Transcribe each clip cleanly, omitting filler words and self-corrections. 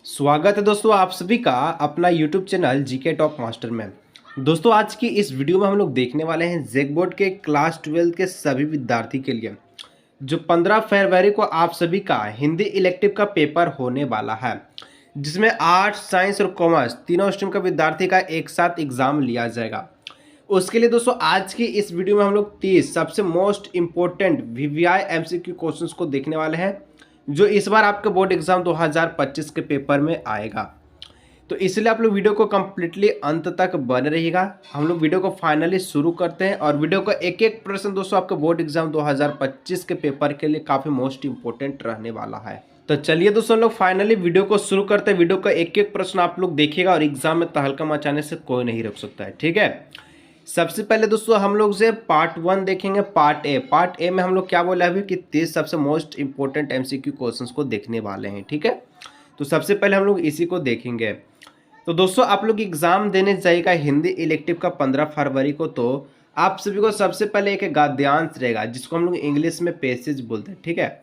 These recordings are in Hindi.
स्वागत है दोस्तों आप सभी का अपना YouTube channel GK top master में। दोस्तों आज की इस वीडियो में हम लोग देखने वाले हैं जेक बोर्ड के क्लास 12 के सभी विद्यार्थी के लिए जो 15 फरवरी को आप सभी का हिंदी इलेक्टिव का पेपर होने वाला है, जिसमें आर्ट्स, साइंस और कॉमर्स तीनों स्ट्रीम का विद्यार्थी का एक साथ एग्जाम लिया जाएगा। उसके लिए दोस्तों आज की इस वीडियो में हम लोग 30 सबसे most important VVI MCQ questions को देखने वाले हैं, जो इस बार आपके बोर्ड एग्जाम 2025 के पेपर में आएगा। तो इसलिए आप लोग वीडियो को कम्प्लीटली अंत तक बने रहिएगा। हम लोग वीडियो को फाइनली शुरू करते हैं और वीडियो का एक एक प्रश्न दोस्तों आपके बोर्ड एग्जाम 2025 के पेपर के लिए काफ़ी मोस्ट इंपॉर्टेंट रहने वाला है। तो चलिए दोस्तों हम लोग फाइनली वीडियो को शुरू करते हैं। वीडियो का एक एक प्रश्न आप लोग देखिएगा और एग्जाम में तहलका मचाने से कोई नहीं रोक सकता है, ठीक है। सबसे पहले दोस्तों हम लोग से पार्ट 1 देखेंगे। पार्ट ए में हम लोग क्या बोले अभी कि 30 सबसे मोस्ट इंपॉर्टेंट एमसीक्यू क्वेश्चंस को देखने वाले हैं, ठीक है। तो सबसे पहले हम लोग इसी को देखेंगे। तो दोस्तों आप लोग एग्जाम देने जाइएगा हिंदी इलेक्टिव का 15 फरवरी को। तो आप सभी को सबसे पहले एक गद्यांश रहेगा, जिसको हम लोग इंग्लिश में पैसेज बोलते हैं, ठीक है।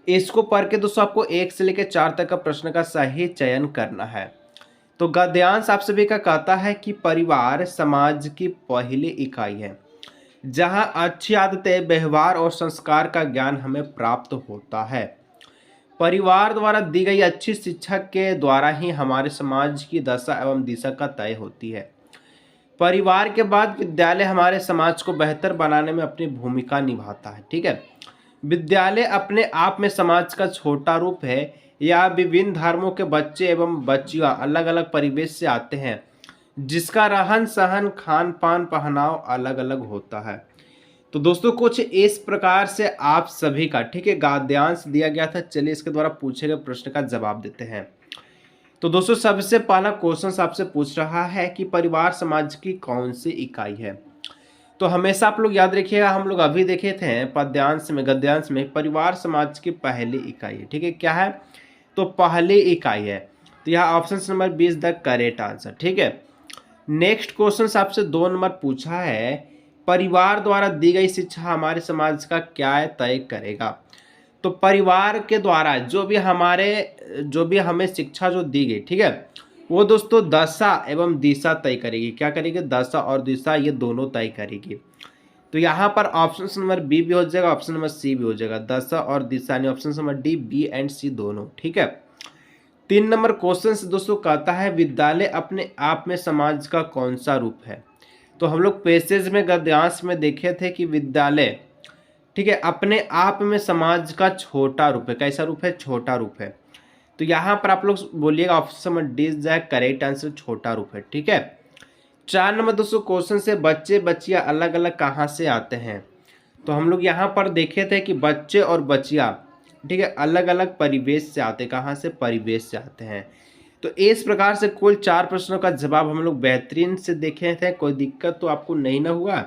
इसको पढ़ के दोस्तों आपको 1 से लेकर 4 तक का प्रश्न का सही चयन करना है। तो गद्यांश आप सभी का कहता है कि परिवार समाज की पहली इकाई है, जहां अच्छी आदतें, व्यवहार और संस्कार का ज्ञान हमें प्राप्त होता है। परिवार द्वारा दी गई अच्छी शिक्षा के द्वारा ही हमारे समाज की दशा एवं दिशा का तय होती है। परिवार के बाद विद्यालय हमारे समाज को बेहतर बनाने में अपनी भूमिका निभाता है, ठीक है। विद्यालय अपने आप में समाज का छोटा रूप है। या विभिन्न धर्मों के बच्चे एवं बच्चियां अलग अलग परिवेश से आते हैं, जिसका रहन सहन, खान पान, पहनाव अलग अलग होता है। तो दोस्तों कुछ इस प्रकार से आप सभी का, ठीक है, गद्यांश दिया गया था। चलिए इसके द्वारा पूछे गए प्रश्न का जवाब देते हैं। तो दोस्तों सबसे पहला क्वेश्चन आपसे पूछ रहा है कि परिवार समाज की कौन सी इकाई है। तो हमेशा आप लोग याद रखिएगा, हम लोग अभी देखे थे पद्यांश में, गद्यांश में परिवार समाज की पहली इकाई है, ठीक है। क्या है? तो पहली इकाई है। तो यह option number 20 the correct answer, ठीक है। नेक्स्ट क्वेश्चन आपसे 2 नंबर पूछा है, परिवार द्वारा दी गई शिक्षा हमारे समाज का क्या तय करेगा। तो परिवार के द्वारा जो भी हमें शिक्षा जो दी गई, ठीक है, वो दोस्तों दशा एवं दिशा तय करेगी। क्या करेगी? दशा और दिशा ये दोनों तय करेगी। तो यहाँ पर ऑप्शन नंबर बी भी हो जाएगा, ऑप्शन नंबर सी भी हो जाएगा। दशा और दिशा यानी option number D, B and C दोनों, ठीक है। 3 नंबर क्वेश्चन से दोस्तों कहता है विद्यालय अपने आप में समाज का कौन सा रूप है। तो हम लोग पैसेज में, गद्यांश में देखे थे कि विद्यालय, ठीक है, अपने आप में समाज का छोटा रूप है। कैसा रूप है? छोटा रूप है। तो यहाँ पर आप लोग बोलिएगा option number D is the correct answer, छोटा रूप है, ठीक है। 4 नंबर दोस्तों क्वेश्चन से बच्चे बच्चियां अलग अलग कहाँ से आते हैं। तो हम लोग यहाँ पर देखे थे कि बच्चे और बच्चियां, ठीक है, अलग अलग परिवेश से आते। कहाँ से? परिवेश से आते हैं। तो इस प्रकार से कुल 4 प्रश्नों का जवाब हम लोग बेहतरीन से देखे थे। कोई दिक्कत तो आपको नहीं ना हुआ?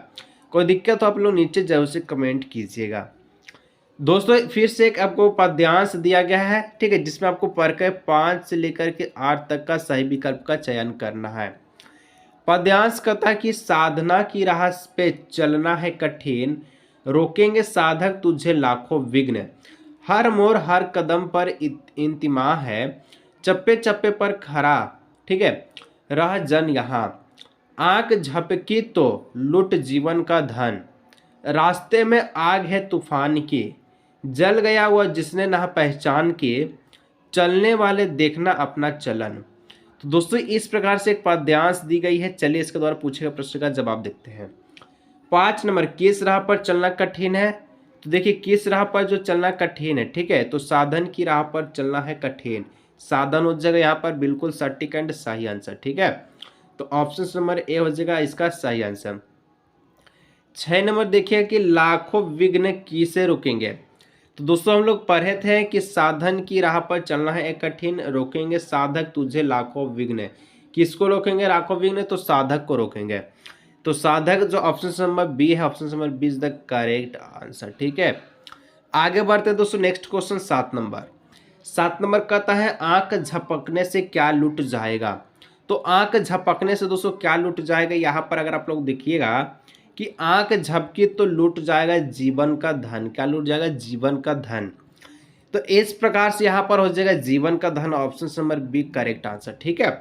कोई दिक्कत तो आप लोग नीचे जरूर से कमेंट कीजिएगा। दोस्तों फिर से एक आपको पद्यांश दिया गया है, ठीक है, जिसमें आपको पढ़कर 5 से लेकर के 8 तक का सही विकल्प का चयन करना है। पद्यांश कहता है कि साधना की राह पे चलना है कठिन, रोकेंगे साधक तुझे लाखों विघ्न, हर मोड़ हर कदम पर इंतिमा है, चप्पे चप्पे पर खड़ा, ठीक है, रह जन यहाँ, आंख झपकी तो लुट जीवन का धन, रास्ते में आग है तूफान की, जल गया वह जिसने ना पहचान के, चलने वाले देखना अपना चलन। तो दोस्तों इस प्रकार से एक पद्यांश दी गई है। चलिए इसके द्वारा पूछे गए प्रश्न का जवाब देखते हैं। 5 नंबर, किस राह पर चलना कठिन है। तो देखिए किस राह पर जो चलना कठिन है, ठीक है, तो साधन की राह पर चलना है कठिन। साधन हो जाएगा यहाँ पर बिल्कुल सटीक एंड सही आंसर, ठीक है। तो ऑप्शन नंबर ए हो जाएगा इसका सही आंसर। 6 नंबर देखिए कि लाखों विघ्न किसे रुकेंगे। तो दोस्तों हम लोग पढ़े थे कि साधन की राह पर चलना है एक कठिन, रोकेंगे साधक तुझे लाखों विघ्न। किसको रोकेंगे? लाखों विघ्न, तो साधक को रोकेंगे। तो साधक जो ऑप्शन नंबर बी है, option number B is the correct answer, ठीक है। आगे बढ़ते हैं दोस्तों। नेक्स्ट क्वेश्चन 7 नंबर कहता है आंख झपकने से क्या लुट जाएगा। तो आंख झपकने से दोस्तों क्या लुट जाएगा, यहाँ पर अगर आप लोग देखिएगा कि आंख झपकी तो लूट जाएगा जीवन का धन। क्या लूट जाएगा? जीवन का धन। तो इस प्रकार से यहाँ पर हो जाएगा जीवन का धन, option number B correct answer. ठीक है।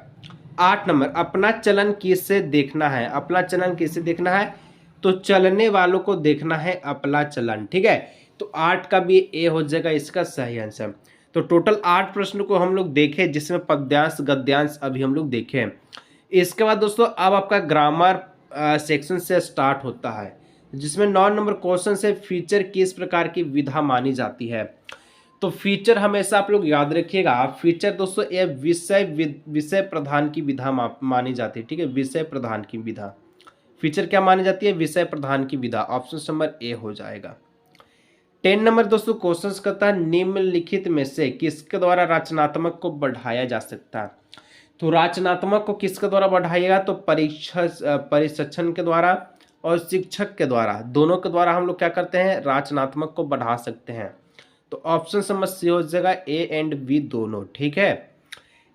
8 नंबर, अपना चलन किससे देखना है? अपना चलन किससे देखना है? तो चलने वालों को देखना है अपना चलन। ठीक है, तो 8 का भी ए हो जाएगा इसका सही आंसर। तो टोटल 8 प्रश्न को हम लोग देखे, जिसमें पद्यांश गद्यांश अभी हम लोग देखे। इसके बाद दोस्तों अब आपका ग्रामर सेक्शन से स्टार्ट होता है, जिसमें 9 नंबर क्वेश्चन से फीचर किस प्रकार की विधा मानी जाती है? तो फीचर हमेशा आप लोग याद रखिएगा, फीचर दोस्तों ये विषय प्रधान की विधा मानी जाती है। ठीक है, विषय प्रधान की विधा। फीचर क्या मानी जाती है? विषय प्रधान की विधा, ऑप्शन नंबर ए हो जाएगा। 10 नंबर दोस्तों क्वेश्चन कहता है निम्नलिखित में से किसके द्वारा रचनात्मक को बढ़ाया जा सकता है? तो रचनात्मक को किसके द्वारा बढ़ाइएगा? तो परीक्षण के द्वारा और शिक्षक के द्वारा, दोनों के द्वारा हम लोग क्या करते हैं? रचनात्मक को बढ़ा सकते हैं। तो ऑप्शन नंबर सी हो जाएगा, ए एंड बी दोनों। ठीक है।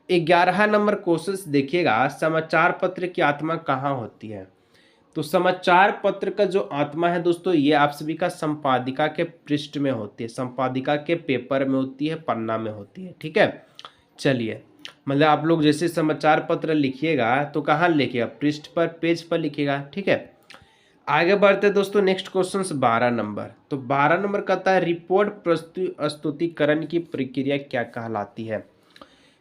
11 नंबर क्वेश्चन देखिएगा, समाचार पत्र की आत्मा कहाँ होती है? तो समाचार पत्र का जो आत्मा है दोस्तों, ये आप सभी का संपादिका के पृष्ठ में होती है, संपादिका के पेपर में होती है, पन्ना में होती है। ठीक है, चलिए, मतलब आप लोग जैसे समाचार पत्र लिखिएगा तो कहाँ लिखिएगा? पृष्ठ पर, पेज पर लिखिएगा। ठीक है, आगे बढ़ते दोस्तों, नेक्स्ट क्वेश्चन 12 नंबर। तो 12 नंबर कहता है रिपोर्ट प्रस्तुतिकरण की प्रक्रिया क्या कहलाती है?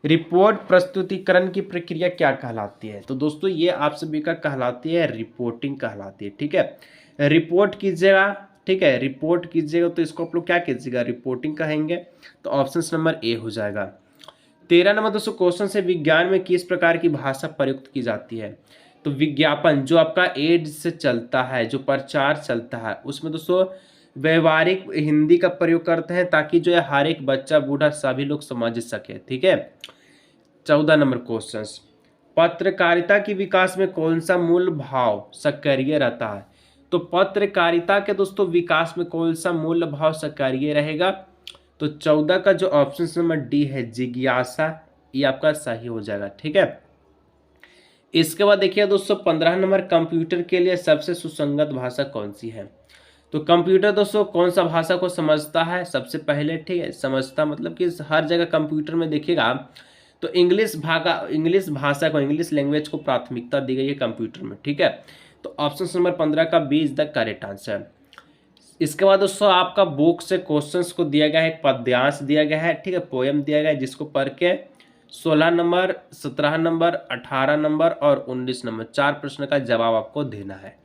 रिपोर्ट प्रस्तुतिकरण की प्रक्रिया क्या कहलाती है? तो दोस्तों ये आप सभी का कहलाती है रिपोर्टिंग कहलाती है। ठीक है, रिपोर्ट कीजिएगा। ठीक है, रिपोर्ट कीजिएगा तो इसको आप लोग क्या कीजिएगा? रिपोर्टिंग कहेंगे। तो ऑप्शन नंबर ए हो जाएगा। 13 नंबर दोस्तों क्वेश्चन से विज्ञान में किस प्रकार की भाषा प्रयुक्त की जाती है? तो विज्ञापन जो आपका एड से चलता है, जो प्रचार चलता है, उसमें दोस्तों व्यवहारिक हिंदी का प्रयोग करते हैं, ताकि जो है हर एक बच्चा बूढ़ा सभी लोग समझ सके। ठीक है। 14 नंबर क्वेश्चन, पत्रकारिता के विकास में कौन सा मूल भाव सक्रिय रहता है? तो पत्रकारिता के दोस्तों विकास में कौन सा मूल भाव सक्रिय रहेगा? तो 14 का जो ऑप्शन नंबर डी है, जिज्ञासा, ये आपका सही हो जाएगा। ठीक है। इसके बाद देखिए दोस्तों 15 नंबर, कंप्यूटर के लिए सबसे सुसंगत भाषा कौन सी है? तो कंप्यूटर दोस्तों कौन सा भाषा को समझता है सबसे पहले? ठीक है, समझता मतलब कि हर जगह कंप्यूटर में देखिएगा तो इंग्लिश भाषा को, इंग्लिश लैंग्वेज को प्राथमिकता दी गई है कंप्यूटर में। ठीक है, तो ऑप्शन नंबर 15 का B is the correct answer. इसके बाद दोस्तों आपका बुक से क्वेश्चंस को दिया गया है, एक पद्यांश दिया गया है। ठीक है, पोएम दिया गया है, जिसको पढ़ के 16 नंबर, 17 नंबर, 18 नंबर और 19 नंबर 4 प्रश्न का जवाब आपको देना है।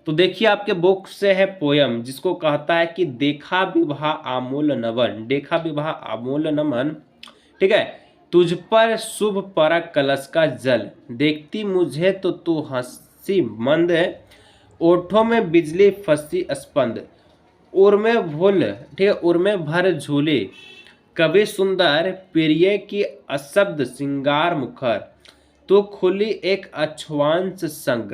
तो देखिए आपके बुक से है पोयम, जिसको कहता है कि देखा विवाह आमूल नमन, देखा विवाह आमूल नमन। ठीक है, तुझ पर शुभ परा कलश का जल, देखती मुझे तो तू हंसी मंद, ओठों में बिजली फंसी स्पंद, उर में भूल, ठीक है, उर में भर झूले, कवि सुंदर प्रिय की अशब्द सिंगार मुखर, तो खुली एक अछवांश संग।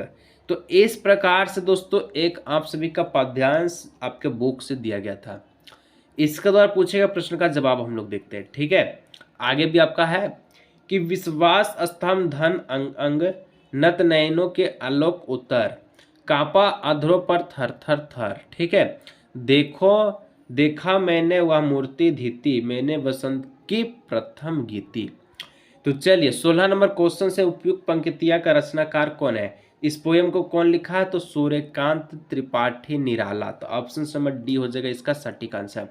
तो इस प्रकार से दोस्तों एक आप सभी का पद्यांश आपके बुक से दिया गया था। इसके द्वारा पूछेगा प्रश्न का जवाब हम लोग देखते हैं। ठीक है, आगे भी आपका है कि विश्वास स्तंभ धन अंग अंग, नत नयनों के आलोक उतर, कापा अधरों पर थर थर थर। ठीक है, देखा मैंने वह मूर्ति धीती, मैंने वसंत की प्रथम गीति। तो चलिए 16 नंबर क्वेश्चन से उपयुक्त पंक्तियां का रचनाकार कौन है? इस पोयम को कौन लिखा है? तो सूर्यकांत त्रिपाठी निराला। तो ऑप्शन नंबर डी हो जाएगा इसका सटीक आंसर।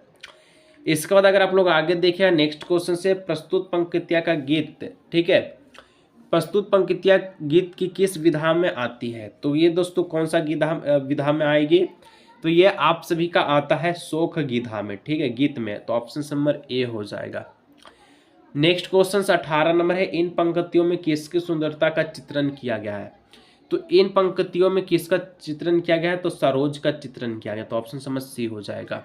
इसके बाद अगर आप लोग आगे देखें नेक्स्ट क्वेश्चन से, प्रस्तुत पंक्तियां का गीत। ठीक है, प्रस्तुत पंक्तियां गीत की किस विधा में आती है? तो ये दोस्तों कौन सा विधा में आएगी? तो ये आप सभी का आता है शोक विधा में। ठीक है, गीत में। तो ऑप्शन नंबर ए हो जाएगा। नेक्स्ट क्वेश्चन 18 नंबर है, इन पंक्तियों में किसकी सुंदरता का चित्रण किया गया है? तो इन पंक्तियों में किसका चित्रण किया गया है? तो सरोज का चित्रण किया गया। तो ऑप्शन समझ सी हो जाएगा।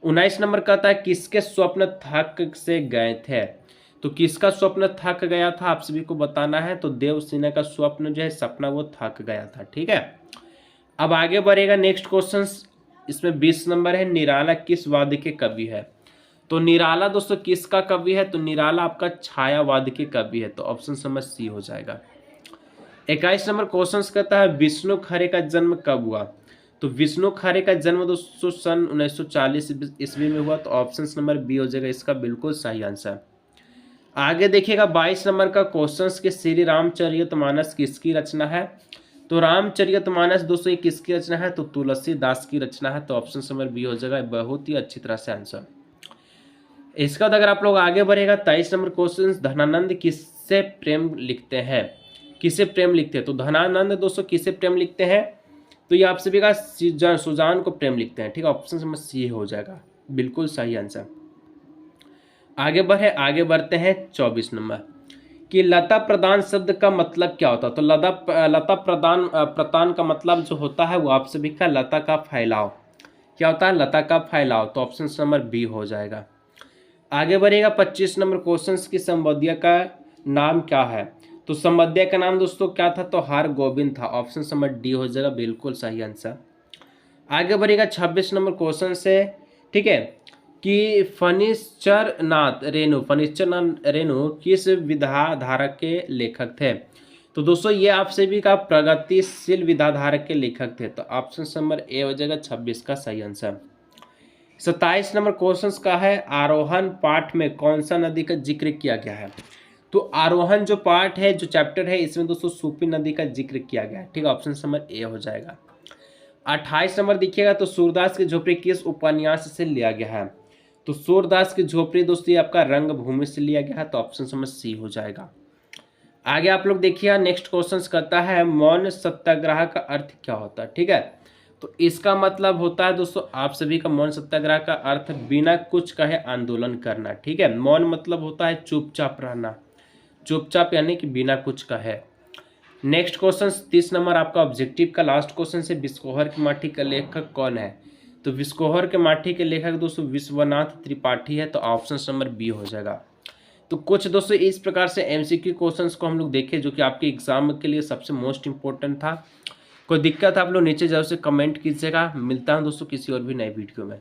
19 नंबर कहता है किसके स्वप्न थक से गए थे? तो किसका स्वप्न थक गया था आप सभी को बताना है। तो देवसेना का स्वप्न जो है, सपना, वो थक गया था। ठीक है, अब आगे बढ़ेगा नेक्स्ट क्वेश्चन। इसमें 20 नंबर है, निराला किस वाद्य के कवि है? तो निराला दोस्तों किसका कवि है? तो निराला आपका छायावाद के कवि है। तो ऑप्शन समझ सी हो जाएगा। 21 नंबर क्वेश्चन कहता है विष्णु खरे का जन्म कब हुआ? तो विष्णु खरे का जन्म दोस्तों सन 1940 ईस्वी में हुआ, तो ऑप्शन नंबर बी हो जाएगा इसका बिल्कुल सही आंसर। आगे देखिएगा 22 नंबर का क्वेश्चन कि श्री रामचरितमानस किसकी रचना है। तो रामचरितमानस दोस्तों ये किसकी रचना है, तो तुलसीदास की रचना है, तो ऑप्शन नंबर बी हो जाएगा बहुत ही अच्छी तरह से आंसर। इसका बाद अगर आप लोग आगे बढ़ेगा 23 नंबर क्वेश्चन, धनानंद किससे प्रेम लिखते हैं, किसे प्रेम लिखते हैं। तो धनानंद दोस्तों किसे प्रेम लिखते हैं, तो ये आप सभी का सुजान को प्रेम लिखते हैं, ठीक है, ऑप्शन नंबर सी हो जाएगा बिल्कुल सही आंसर। आगे बढ़ते हैं 24 नंबर कि लता प्रदान शब्द का मतलब क्या होता है। तो लता प्रदान का मतलब जो होता है वो आप सभी का लता का फैलाव, क्या होता है, लता का फैलाव, तो ऑप्शन नंबर बी हो जाएगा। आगे बढ़ेगा 25 नंबर क्वेश्चन की संबोध्य का नाम क्या है। तो संबोध्य का नाम दोस्तों क्या था, तो हर गोविंद था, ऑप्शन नंबर डी हो जाएगा बिल्कुल सही आंसर। आगे बढ़ेगा 26 नंबर क्वेश्चन से, ठीक है, कि फर्नीचरनाथ रेणु किस विधाधारक के लेखक थे। तो दोस्तों ये आप सभी का प्रगतिशील विधाधारक के लेखक थे, तो ऑप्शन नंबर ए हो जाएगा 26 का सही आंसर। 27 नंबर क्वेश्चन का है आरोहण पाठ में कौन सा नदी का जिक्र किया गया है। तो आरोहण जो पाठ है, जो चैप्टर है, इसमें दोस्तों सूपी नदी का जिक्र किया गया है, ठीक है, ऑप्शन नंबर ए हो जाएगा। 28 नंबर देखिएगा तो सूरदास की झोपड़ी किस उपन्यास से लिया गया है। तो सूरदास की झोपड़ी दोस्तों ये आपका रंगभूमि से लिया गया है, तो ऑप्शन नंबर सी हो जाएगा। आगे आप लोग देखिए नेक्स्ट क्वेश्चन करता है मौन सत्याग्रह का अर्थ क्या होता है, ठीक है। तो इसका मतलब होता है दोस्तों आप सभी का मौन सत्याग्रह का अर्थ बिना कुछ कहे आंदोलन करना, ठीक है। मौन मतलब होता है चुपचाप रहना, चुपचाप यानी कि बिना कुछ कहे। नेक्स्ट क्वेश्चन 30 नंबर आपका ऑब्जेक्टिव का लास्ट क्वेश्चन से विस्कोहर की माटी का लेखक कौन है। तो विस्कोहर के माटी के लेखक दोस्तों विश्वनाथ त्रिपाठी है, तो ऑप्शन नंबर बी हो जाएगा। तो कुछ दोस्तों इस प्रकार से एमसीक्यू क्वेश्चंस को हम लोग देखे जो कि आपके एग्जाम के लिए सबसे मोस्ट इंपॉर्टेंट था। कोई दिक्कत आप लोग नीचे जरूर से कमेंट कीजिएगा। मिलता हूं दोस्तों किसी और भी नए वीडियो में।